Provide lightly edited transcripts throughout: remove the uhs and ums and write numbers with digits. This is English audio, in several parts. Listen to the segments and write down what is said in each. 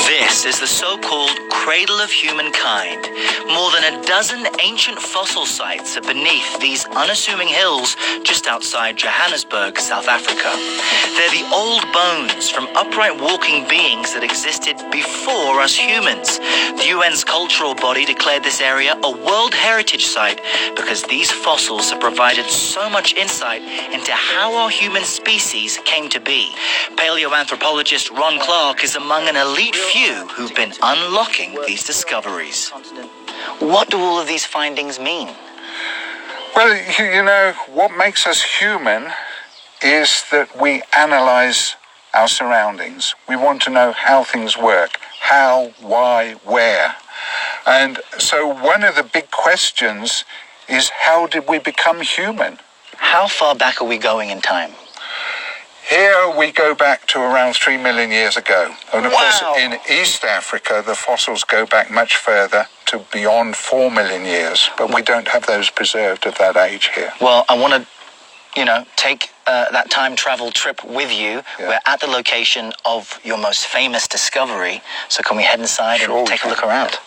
This is the so-called cradle of humankind. More than a dozen ancient fossil sites are beneath these unassuming hills just outside Johannesburg, South Africa. They're the old bones from upright walking beings that existed before us humans. The UN's cultural body declared this area a World Heritage Site because these fossils have provided so much insight into how our human species came to be. Paleoanthropologist Ron Clarke is among an elite few who've been unlocking these discoveries. What do all of these findings mean? Well, you know, what makes us human is that we analyze our surroundings. We want to know how things work, how, why, where. And so one of the big questions is, how did we become human? How far back are we going in time? Here we go back to around 3 million years ago. And of course, Wow. in East Africa, the fossils go back much further to beyond 4 million years. But we don't have those preserved at that age here. Well, I want to, take that time travel trip with you. Yeah. We're at the location of your most famous discovery. So can we head inside Sure, and take a we look can. around?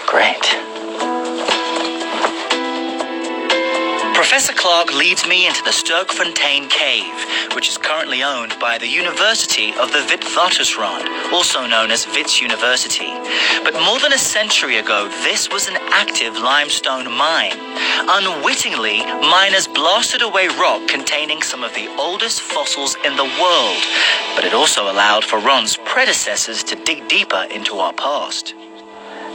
Great. Professor Clarke leads me into the Sterkfontein Cave, which is currently owned by the University of the Witwatersrand, also known as Wits University. But more than a century ago, this was an active limestone mine. Unwittingly, miners blasted away rock containing some of the oldest fossils in the world, but it also allowed for Ron's predecessors to dig deeper into our past.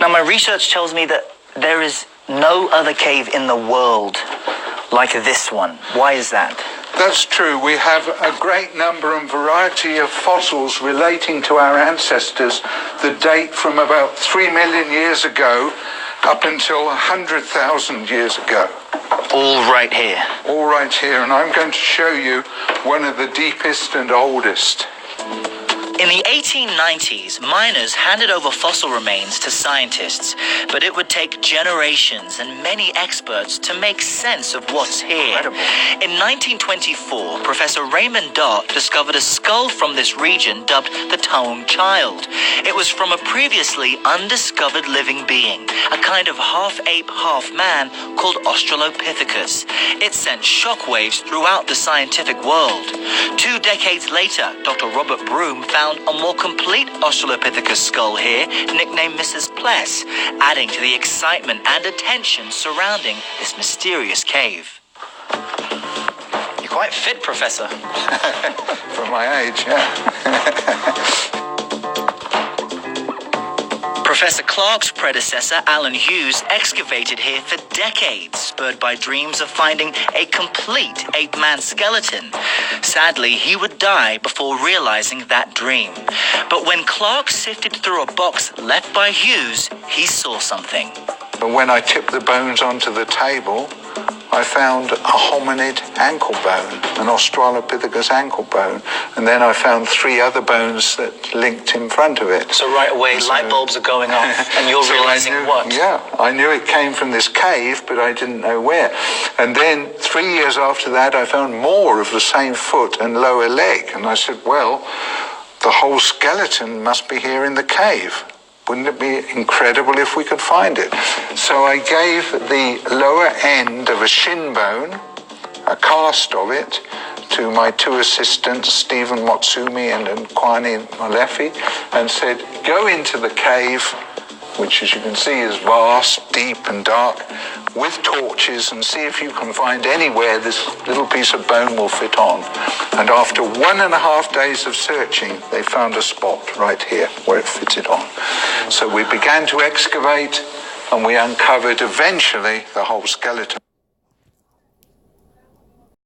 Now, my research tells me that there is no other cave in the world like this one. Why is that? That's true. We have a great number and variety of fossils relating to our ancestors that date from about 3 million years ago up until 100,000 years ago. All right here. All right here, and I'm going to show you one of the deepest and oldest. In the 1890s, miners handed over fossil remains to scientists, but it would take generations and many experts to make sense of what's here. Incredible. In 1924, Professor Raymond Dart discovered a skull from this region dubbed the Taung Child. It was from a previously undiscovered living being, a kind of half-ape, half-man called Australopithecus. It sent shockwaves throughout the scientific world. 2 decades later, Dr. Robert Broom found a more complete Australopithecus skull here, nicknamed Mrs. Pless, adding to the excitement and attention surrounding this mysterious cave. You're quite fit, Professor. For my age, yeah. Professor Clarke's predecessor, Alan Hughes, excavated here for decades, spurred by dreams of finding a complete ape-man skeleton. Sadly, he would die before realizing that dream. But when Clarke sifted through a box left by Hughes, he saw something. But when I tipped the bones onto the table, I found a hominid ankle bone, an Australopithecus ankle bone, and then I found 3 other bones that linked in front of it. So right away, light bulbs are going off, and you're So realizing I knew, what? Yeah, I knew it came from this cave, but I didn't know where. And then 3 years after that, I found more of the same foot and lower leg, and I said, well, the whole skeleton must be here in the cave. Wouldn't it be incredible if we could find it? So I gave the lower end of a shin bone, a cast of it, to my 2 assistants, Stephen Motsumi and Kwani Molefi, and said, go into the cave, which as you can see is vast, deep and dark, with torches, and see if you can find anywhere this little piece of bone will fit on. And after 1.5 days of searching, they found a spot right here where it fitted on. So we began to excavate, and we uncovered eventually the whole skeleton.